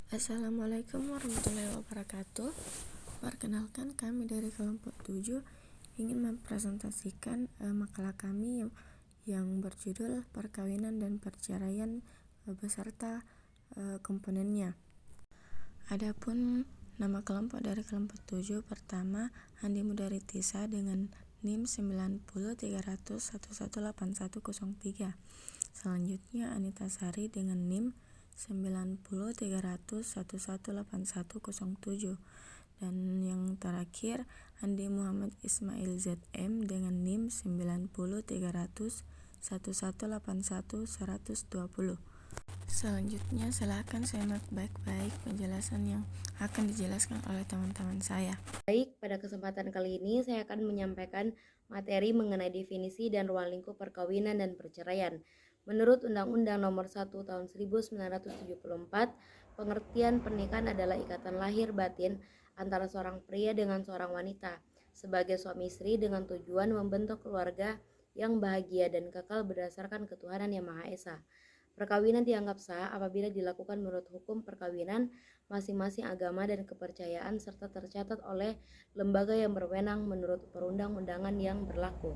Assalamualaikum warahmatullahi wabarakatuh. Perkenalkan, kami dari kelompok 7 ingin mempresentasikan makalah kami yang berjudul Perkawinan dan Perceraian beserta komponennya. Adapun nama kelompok dari kelompok 7 pertama Andi Mudaritisa dengan NIM 9030118103. Selanjutnya Anita Sari dengan NIM 9030118107, dan yang terakhir Andi Muhammad Ismail ZM dengan NIM 903011811120. Selanjutnya silakan simak baik-baik penjelasan yang akan dijelaskan oleh teman-teman saya. Baik, pada kesempatan kali ini saya akan menyampaikan materi mengenai definisi dan ruang lingkup perkawinan dan perceraian. Menurut Undang-Undang Nomor 1 Tahun 1974, pengertian pernikahan adalah ikatan lahir batin antara seorang pria dengan seorang wanita sebagai suami istri dengan tujuan membentuk keluarga yang bahagia dan kekal berdasarkan ketuhanan Yang Maha Esa. Perkawinan dianggap sah apabila dilakukan menurut hukum perkawinan masing-masing agama dan kepercayaan serta tercatat oleh lembaga yang berwenang menurut perundang-undangan yang berlaku.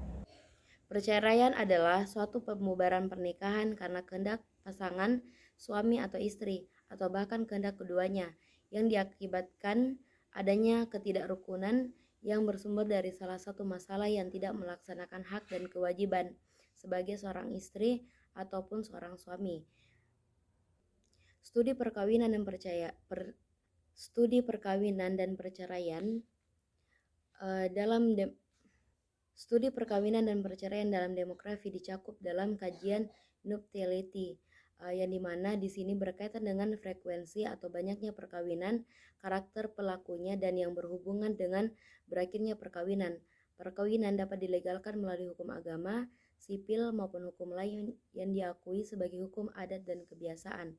Perceraian adalah suatu pembubaran pernikahan karena kehendak pasangan, suami atau istri, atau bahkan kehendak keduanya, yang diakibatkan adanya ketidakrukunan yang bersumber dari salah satu masalah yang tidak melaksanakan hak dan kewajiban sebagai seorang istri ataupun seorang suami. Studi perkawinan dan perceraian Studi perkawinan dan perceraian dalam demografi dicakup dalam kajian nuptiality, yang dimana di sini berkaitan dengan frekuensi atau banyaknya perkawinan, karakter pelakunya, dan yang berhubungan dengan berakhirnya perkawinan. Perkawinan dapat dilegalkan melalui hukum agama, sipil maupun hukum lain yang diakui sebagai hukum adat dan kebiasaan.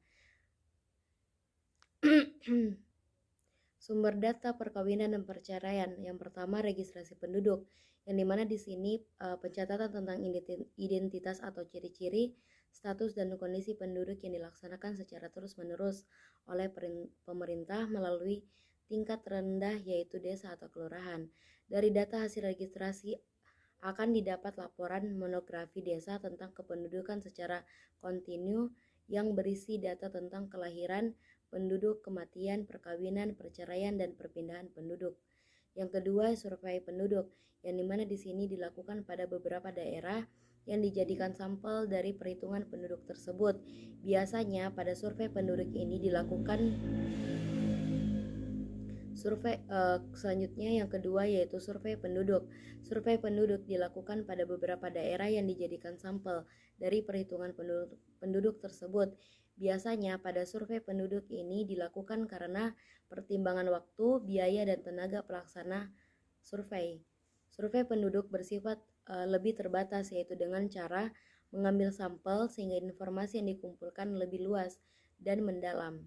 Sumber data perkawinan dan perceraian. Yang pertama, registrasi penduduk, yang dimana di sini pencatatan tentang identitas atau ciri-ciri, status dan kondisi penduduk yang dilaksanakan secara terus-menerus oleh pemerintah melalui tingkat rendah yaitu desa atau kelurahan. Dari data hasil registrasi akan didapat laporan monografi desa tentang kependudukan secara kontinu yang berisi data tentang kelahiran, penduduk, kematian, perkawinan, perceraian, dan perpindahan penduduk. Yang kedua, survei penduduk, yang dimana di sini dilakukan pada beberapa daerah yang dijadikan sampel dari perhitungan penduduk tersebut. Biasanya pada survei penduduk ini dilakukan selanjutnya yang kedua yaitu survei penduduk. Survei penduduk dilakukan pada beberapa daerah yang dijadikan sampel dari perhitungan penduduk tersebut. Biasanya pada survei penduduk ini dilakukan karena pertimbangan waktu, biaya, dan tenaga pelaksana survei. Survei penduduk bersifat lebih terbatas, yaitu dengan cara mengambil sampel sehingga informasi yang dikumpulkan lebih luas dan mendalam.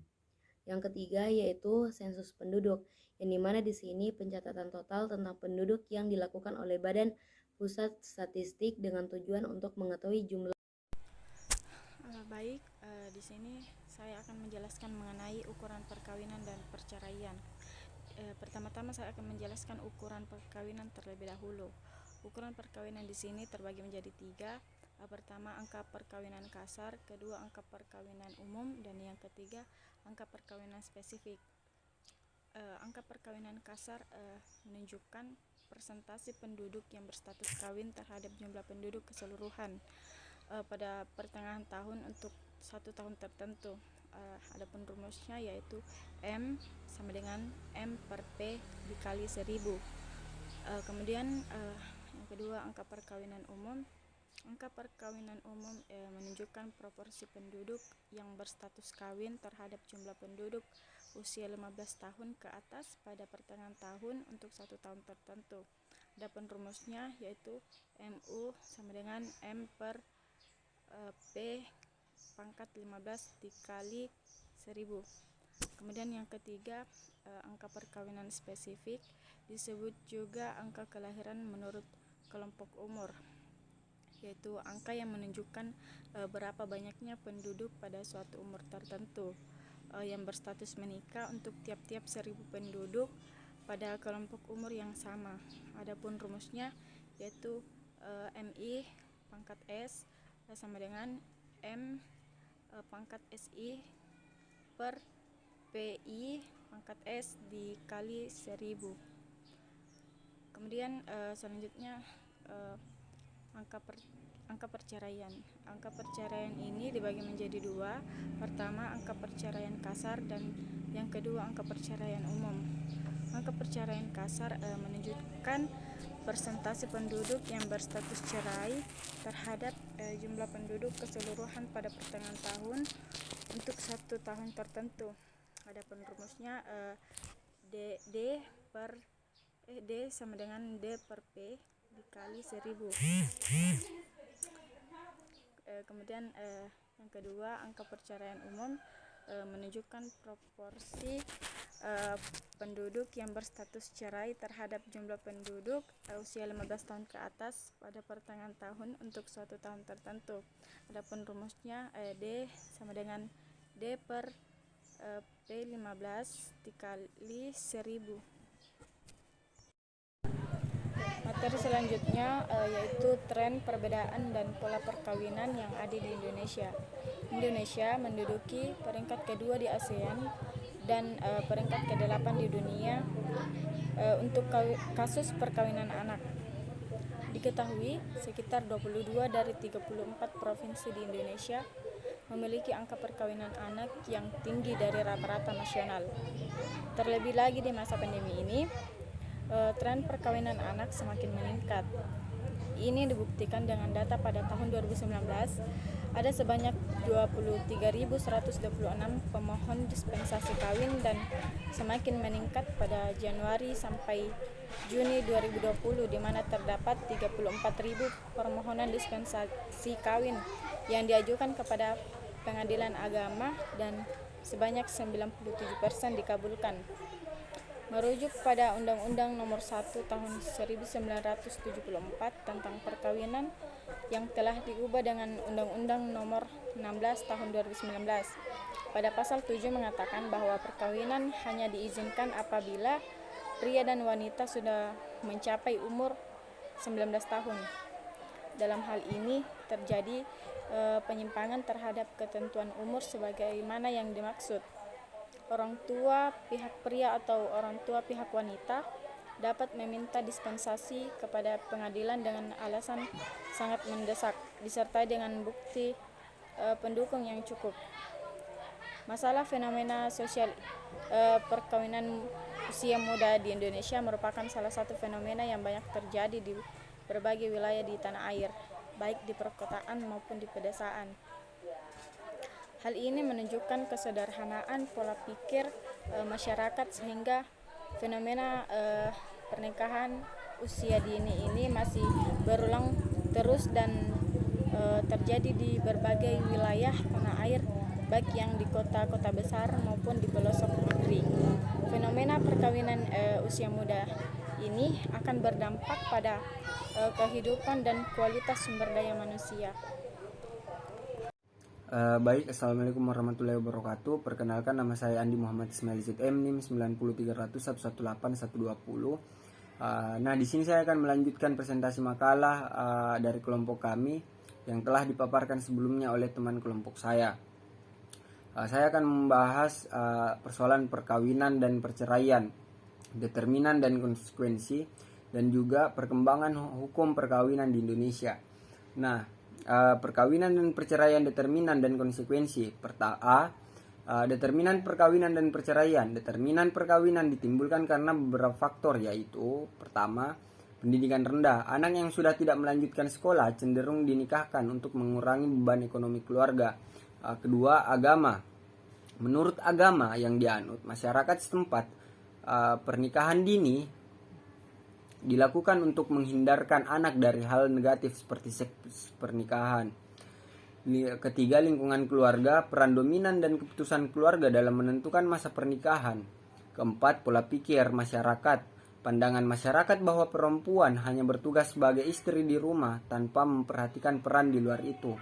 Yang ketiga yaitu sensus penduduk, yang dimana di sini pencatatan total tentang penduduk yang dilakukan oleh Badan Pusat Statistik dengan tujuan untuk mengetahui jumlah. Di sini saya akan menjelaskan mengenai ukuran perkawinan dan perceraian. Pertama-tama saya akan menjelaskan ukuran perkawinan terlebih dahulu. Ukuran perkawinan di sini terbagi menjadi 3. Pertama, angka perkawinan kasar, kedua, angka perkawinan umum, dan yang ketiga, angka perkawinan spesifik. Angka perkawinan kasar menunjukkan persentase penduduk yang berstatus kawin terhadap jumlah penduduk keseluruhan pada pertengahan tahun untuk satu tahun tertentu. Adapun rumusnya yaitu M sama dengan M per P dikali 1000. Kemudian yang kedua, angka perkawinan umum. Angka perkawinan umum menunjukkan proporsi penduduk yang berstatus kawin terhadap jumlah penduduk usia 15 tahun ke atas pada pertengahan tahun untuk satu tahun tertentu. Adapun rumusnya yaitu MU sama dengan M per P pangkat 15 dikali 1000. Kemudian yang ketiga, angka perkawinan spesifik, disebut juga angka kelahiran menurut kelompok umur, yaitu angka yang menunjukkan berapa banyaknya penduduk pada suatu umur tertentu. yang berstatus menikah untuk tiap-tiap 1.000 penduduk pada kelompok umur yang sama. Adapun rumusnya yaitu MI pangkat S sama dengan M pangkat SI per PI pangkat S dikali 1.000. Kemudian selanjutnya angka perceraian. Angka perceraian ini dibagi menjadi dua. Pertama, angka perceraian kasar, dan yang kedua, angka perceraian umum. Angka perceraian kasar menunjukkan persentase penduduk yang berstatus cerai terhadap jumlah penduduk keseluruhan pada pertengahan tahun untuk 1 tahun tertentu. Adapun rumusnya D sama dengan D per P dikali 1.000. Kemudian yang kedua, angka perceraian umum menunjukkan proporsi penduduk yang berstatus cerai terhadap jumlah penduduk usia 15 tahun ke atas pada pertengahan tahun untuk suatu tahun tertentu. Adapun rumusnya D sama dengan D per P15 dikali 1.000. Materi selanjutnya yaitu tren perbedaan dan pola perkawinan yang ada di Indonesia. Indonesia menduduki peringkat kedua di ASEAN dan peringkat ke-8 di dunia untuk kasus perkawinan anak. Diketahui sekitar 22 dari 34 provinsi di Indonesia memiliki angka perkawinan anak yang tinggi dari rata-rata nasional. Terlebih lagi di masa pandemi ini, tren perkawinan anak semakin meningkat. Ini dibuktikan dengan data pada tahun 2019 ada sebanyak 23.126 pemohon dispensasi kawin dan semakin meningkat pada Januari sampai Juni 2020, di mana terdapat 34.000 permohonan dispensasi kawin yang diajukan kepada pengadilan agama dan sebanyak 97% dikabulkan. Merujuk pada Undang-Undang Nomor 1 Tahun 1974 tentang perkawinan yang telah diubah dengan Undang-Undang Nomor 16 Tahun 2019. Pada pasal 7 mengatakan bahwa perkawinan hanya diizinkan apabila pria dan wanita sudah mencapai umur 19 tahun. Dalam hal ini terjadi penyimpangan terhadap ketentuan umur sebagaimana yang dimaksud. Orang tua pihak pria atau orang tua pihak wanita dapat meminta dispensasi kepada pengadilan dengan alasan sangat mendesak, disertai dengan bukti pendukung yang cukup. Masalah fenomena sosial perkawinan usia muda di Indonesia merupakan salah satu fenomena yang banyak terjadi di berbagai wilayah di tanah air, baik di perkotaan maupun di pedesaan. Hal ini menunjukkan kesederhanaan pola pikir masyarakat sehingga fenomena pernikahan usia dini ini masih berulang terus dan terjadi di berbagai wilayah tanah air, baik yang di kota-kota besar maupun di pelosok negeri. Fenomena perkawinan usia muda ini akan berdampak pada kehidupan dan kualitas sumber daya manusia. Baik, Assalamualaikum warahmatullahi wabarakatuh. Perkenalkan, nama saya Andi Muhammad Ismail ZM, NIM 90300118120. Nah, di sini saya akan melanjutkan presentasi makalah dari kelompok kami yang telah dipaparkan sebelumnya oleh teman kelompok saya. Saya akan membahas persoalan perkawinan dan perceraian, determinan dan konsekuensi, dan juga perkembangan hukum perkawinan di Indonesia. Nah, perkawinan dan perceraian, determinan dan konsekuensi. Determinan perkawinan dan perceraian. Determinan perkawinan ditimbulkan karena beberapa faktor, yaitu pertama, pendidikan rendah. Anak yang sudah tidak melanjutkan sekolah cenderung dinikahkan untuk mengurangi beban ekonomi keluarga. Kedua, agama. Menurut agama yang dianut masyarakat setempat, pernikahan dini dilakukan untuk menghindarkan anak dari hal negatif seperti seks pernikahan. Ketiga, lingkungan keluarga, peran dominan dan keputusan keluarga dalam menentukan masa pernikahan. Keempat, pola pikir masyarakat. Pandangan masyarakat bahwa perempuan hanya bertugas sebagai istri di rumah tanpa memperhatikan peran di luar itu.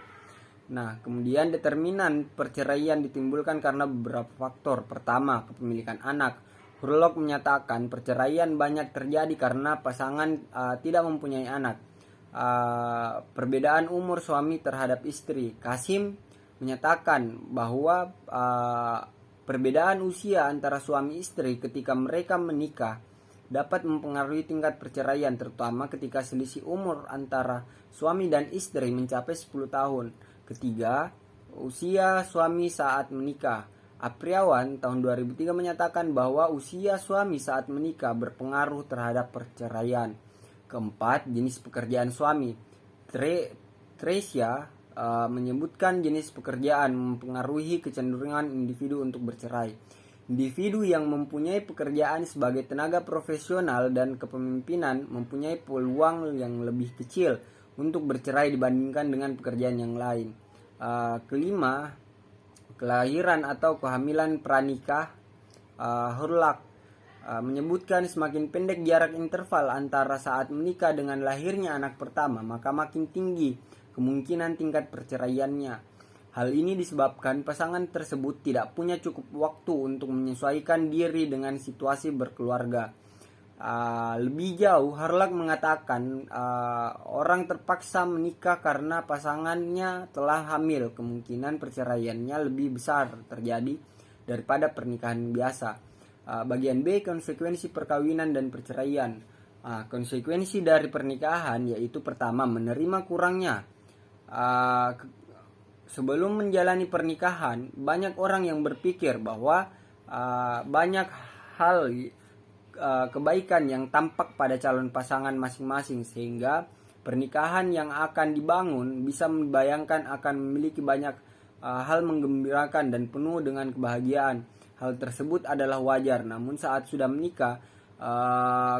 Nah, kemudian determinan perceraian ditimbulkan karena beberapa faktor. Pertama, kepemilikan anak. Hurlok menyatakan perceraian banyak terjadi karena pasangan tidak mempunyai anak. Perbedaan umur suami terhadap istri. Kasim menyatakan bahwa perbedaan usia antara suami istri ketika mereka menikah dapat mempengaruhi tingkat perceraian, terutama ketika selisih umur antara suami dan istri mencapai 10 tahun. Ketiga, usia suami saat menikah. Apriawan tahun 2003 menyatakan bahwa usia suami saat menikah berpengaruh terhadap perceraian. Keempat, jenis pekerjaan suami. Tresia menyebutkan jenis pekerjaan mempengaruhi kecenderungan individu untuk bercerai. Individu yang mempunyai pekerjaan sebagai tenaga profesional dan kepemimpinan mempunyai peluang yang lebih kecil untuk bercerai dibandingkan dengan pekerjaan yang lain. Kelima, kelahiran atau kehamilan pranikah. Hurlak menyebutkan semakin pendek jarak interval antara saat menikah dengan lahirnya anak pertama, maka makin tinggi kemungkinan tingkat perceraiannya. Hal ini disebabkan pasangan tersebut tidak punya cukup waktu untuk menyesuaikan diri dengan situasi berkeluarga. Lebih jauh, Hurlak mengatakan orang terpaksa menikah karena pasangannya telah hamil. Kemungkinan perceraiannya lebih besar terjadi daripada pernikahan biasa. Bagian B, konsekuensi perkawinan dan perceraian. Konsekuensi dari pernikahan yaitu pertama, menerima kurangnya. Sebelum menjalani pernikahan, banyak orang yang berpikir bahwa banyak hal kebaikan yang tampak pada calon pasangan masing-masing, sehingga pernikahan yang akan dibangun bisa membayangkan akan memiliki banyak hal menggembirakan dan penuh dengan kebahagiaan. Hal tersebut adalah wajar, namun saat sudah menikah,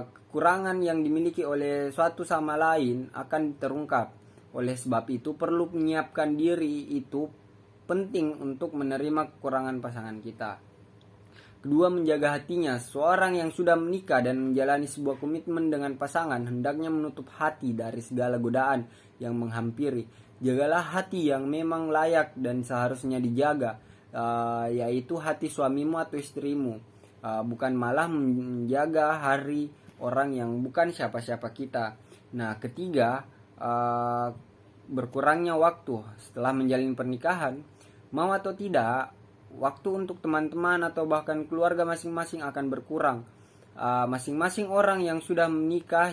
kekurangan yang dimiliki oleh suatu sama lain akan terungkap. Oleh sebab itu, perlu menyiapkan diri itu penting untuk menerima kekurangan pasangan kita. Kedua, menjaga hatinya. Seorang yang sudah menikah dan menjalani sebuah komitmen dengan pasangan hendaknya menutup hati dari segala godaan yang menghampiri. Jagalah hati yang memang layak dan seharusnya dijaga, yaitu hati suamimu atau istrimu, bukan malah menjaga hari orang yang bukan siapa-siapa kita. Nah, ketiga, berkurangnya waktu setelah menjalin pernikahan. Mau atau tidak, waktu untuk teman-teman atau bahkan keluarga masing-masing akan berkurang. Masing-masing orang yang sudah menikah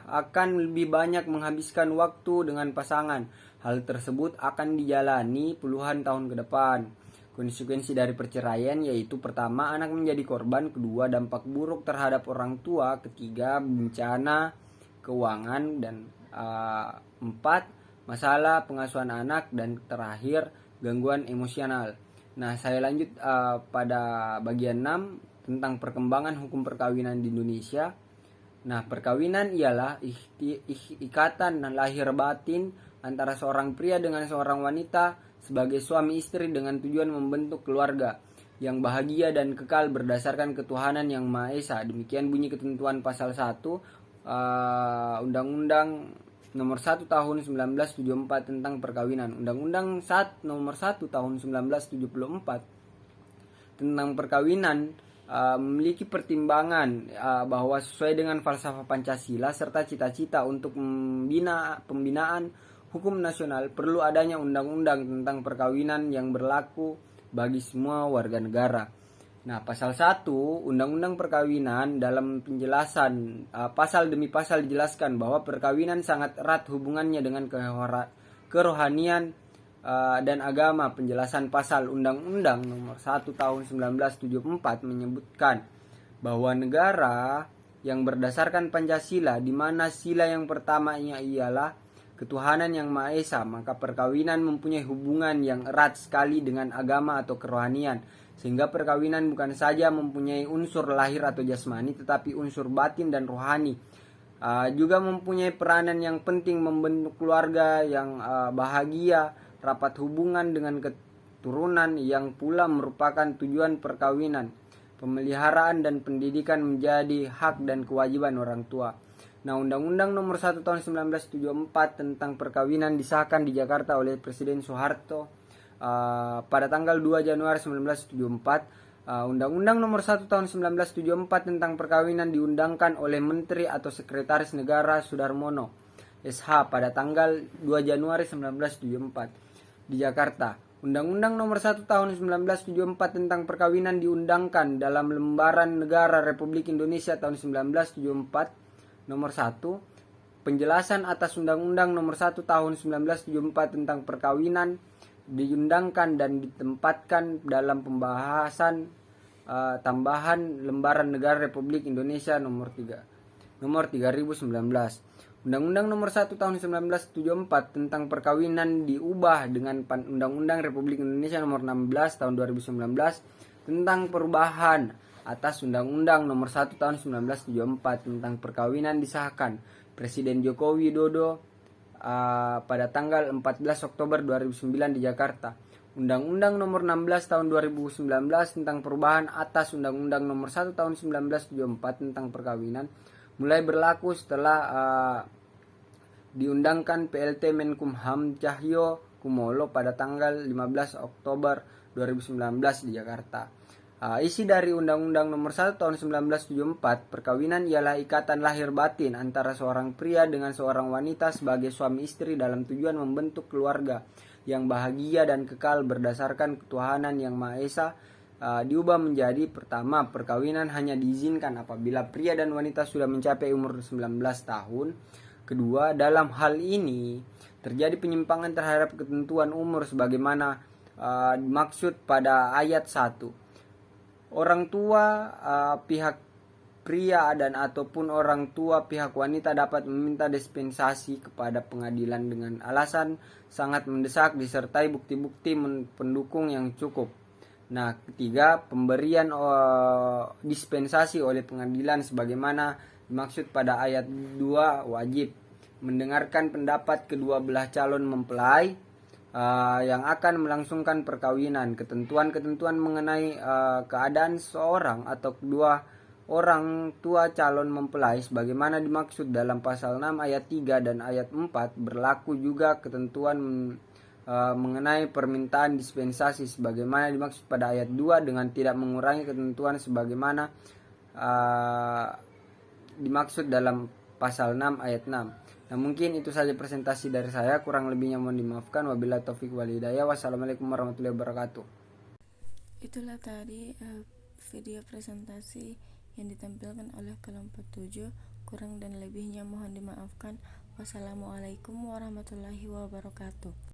akan lebih banyak menghabiskan waktu dengan pasangan. Hal tersebut akan dijalani puluhan tahun ke depan. Konsekuensi dari perceraian yaitu pertama, anak menjadi korban. Kedua, dampak buruk terhadap orang tua. Ketiga, bencana keuangan. Dan empat, masalah pengasuhan anak. Dan terakhir, gangguan emosional. Nah, saya lanjut pada bagian 6 tentang perkembangan hukum perkawinan di Indonesia. Nah, perkawinan ialah ikatan lahir batin antara seorang pria dengan seorang wanita sebagai suami istri dengan tujuan membentuk keluarga yang bahagia dan kekal berdasarkan ketuhanan yang Maha Esa. Demikian bunyi ketentuan pasal 1 Undang-Undang Nomor 1 Tahun 1974 tentang perkawinan. Undang-Undang Nomor 1 Tahun 1974 tentang perkawinan memiliki pertimbangan bahwa sesuai dengan falsafah Pancasila serta cita-cita untuk pembinaan hukum nasional, perlu adanya undang-undang tentang perkawinan yang berlaku bagi semua warga negara. Nah, pasal 1 Undang-Undang Perkawinan dalam penjelasan pasal demi pasal dijelaskan bahwa perkawinan sangat erat hubungannya dengan kerohanian dan agama. Penjelasan pasal Undang-Undang Nomor 1 Tahun 1974 menyebutkan bahwa negara yang berdasarkan Pancasila, di mana sila yang pertamanya ialah ketuhanan yang Maha Esa, maka perkawinan mempunyai hubungan yang erat sekali dengan agama atau kerohanian, sehingga perkawinan bukan saja mempunyai unsur lahir atau jasmani, tetapi unsur batin dan rohani. Juga mempunyai peranan yang penting membentuk keluarga yang bahagia, rapat hubungan dengan keturunan yang pula merupakan tujuan perkawinan. Pemeliharaan dan pendidikan menjadi hak dan kewajiban orang tua. Nah, Undang-Undang Nomor 1 Tahun 1974 tentang perkawinan disahkan di Jakarta oleh Presiden Soeharto pada tanggal 2 Januari 1974. Undang-Undang Nomor 1 Tahun 1974 tentang perkawinan diundangkan oleh Menteri atau Sekretaris Negara Sudarmono SH pada tanggal 2 Januari 1974 di Jakarta. Undang-Undang Nomor 1 Tahun 1974 tentang perkawinan diundangkan dalam Lembaran Negara Republik Indonesia tahun 1974 Nomor 1. Penjelasan atas Undang-Undang Nomor 1 Tahun 1974 tentang perkawinan diundangkan dan ditempatkan dalam pembahasan tambahan Lembaran Negara Republik Indonesia nomor 3019. Undang-Undang Nomor 1 Tahun 1974 tentang perkawinan diubah dengan Undang-Undang Republik Indonesia Nomor 16 Tahun 2019 tentang perubahan atas Undang-Undang Nomor 1 Tahun 1974 tentang perkawinan disahkan Presiden Joko Widodo pada tanggal 14 Oktober 2009 di Jakarta. Undang-Undang Nomor 16 Tahun 2019 tentang perubahan atas Undang-Undang Nomor 1 Tahun 1974 tentang perkawinan mulai berlaku setelah diundangkan PLT Menkumham Cahyo Kumolo pada tanggal 15 Oktober 2019 di Jakarta. Isi dari Undang-Undang Nomor 1 Tahun 1974, perkawinan ialah ikatan lahir batin antara seorang pria dengan seorang wanita sebagai suami istri dalam tujuan membentuk keluarga yang bahagia dan kekal berdasarkan ketuhanan yang Maha Esa. Diubah menjadi pertama, perkawinan hanya diizinkan apabila pria dan wanita sudah mencapai umur 19 tahun. Kedua, dalam hal ini terjadi penyimpangan terhadap ketentuan umur sebagaimana dimaksud pada ayat 1. Orang tua pihak pria dan ataupun orang tua pihak wanita dapat meminta dispensasi kepada pengadilan dengan alasan sangat mendesak disertai bukti-bukti pendukung yang cukup. Nah, ketiga, pemberian dispensasi oleh pengadilan sebagaimana dimaksud pada ayat 2 wajib mendengarkan pendapat kedua belah calon mempelai yang akan melangsungkan perkawinan, ketentuan-ketentuan mengenai keadaan seorang atau kedua orang tua calon mempelai sebagaimana dimaksud dalam pasal 6 ayat 3 dan ayat 4 berlaku juga ketentuan mengenai permintaan dispensasi sebagaimana dimaksud pada ayat 2 dengan tidak mengurangi ketentuan sebagaimana dimaksud dalam pasal 6 ayat 6. Nah, mungkin itu saja presentasi dari saya, kurang lebihnya mohon dimaafkan. Wabillahi taufik wal hidayah. Wassalamualaikum warahmatullahi wabarakatuh. Itulah tadi video presentasi yang ditampilkan oleh kelompok 7. Kurang dan lebihnya mohon dimaafkan. Wassalamualaikum warahmatullahi wabarakatuh.